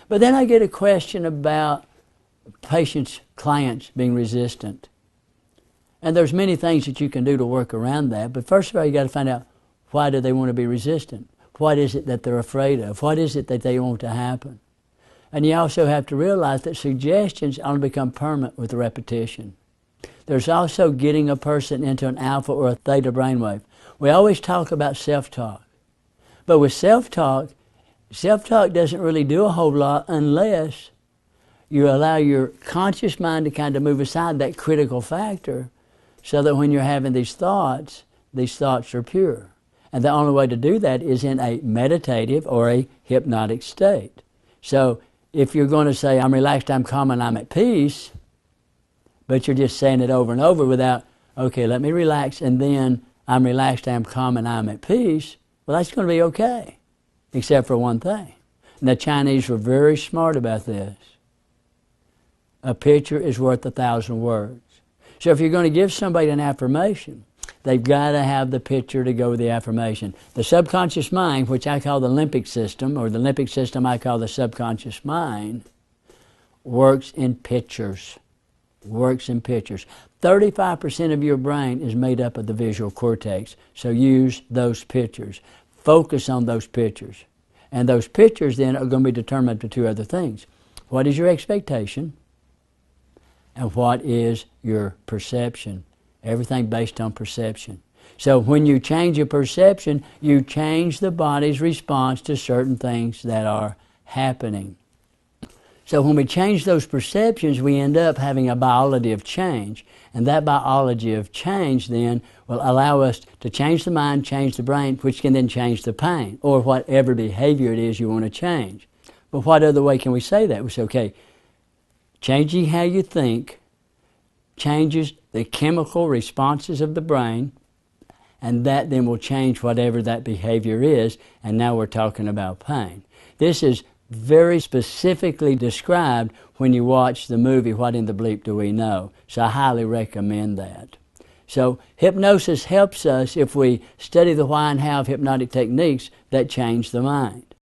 But then I get a question about patients, clients being resistant. And there's many things that you can do to work around that. But first of all, you got to find out, why do they want to be resistant? What is it that they're afraid of? What is it that they want to happen? And you also have to realize that suggestions only become permanent with repetition. There's also getting a person into an alpha or a theta brainwave. We always talk about self-talk. But with self-talk doesn't really do a whole lot unless you allow your conscious mind to kind of move aside that critical factor, so that when you're having these thoughts are pure. And the only way to do that is in a meditative or a hypnotic state. So if you're going to say, I'm relaxed, I'm calm, and I'm at peace, but you're just saying it over and over without, okay, let me relax, and then I'm relaxed, I'm calm, and I'm at peace, well, that's going to be okay, except for one thing. And the Chinese were very smart about this. A picture is worth 1,000 words. So if you're going to give somebody an affirmation, they've got to have the picture to go with the affirmation. The subconscious mind, which I call the limbic system, or the limbic system I call the subconscious mind, works in pictures. Works in pictures. 35% of your brain is made up of the visual cortex, so use those pictures. Focus on those pictures. And those pictures then are going to be determined by two other things. What is your expectation? And what is your perception? Everything based on perception. So when you change your perception, you change the body's response to certain things that are happening. So when we change those perceptions, we end up having a biology of change. And that biology of change then will allow us to change the mind, change the brain, which can then change the pain, or whatever behavior it is you want to change. But what other way can we say that? We say, okay, changing how you think changes the chemical responses of the brain, and that then will change whatever that behavior is, and now we're talking about pain. This is very specifically described when you watch the movie, What in the Bleep Do We Know? So I highly recommend that. So hypnosis helps us if we study the why and how of hypnotic techniques that change the mind.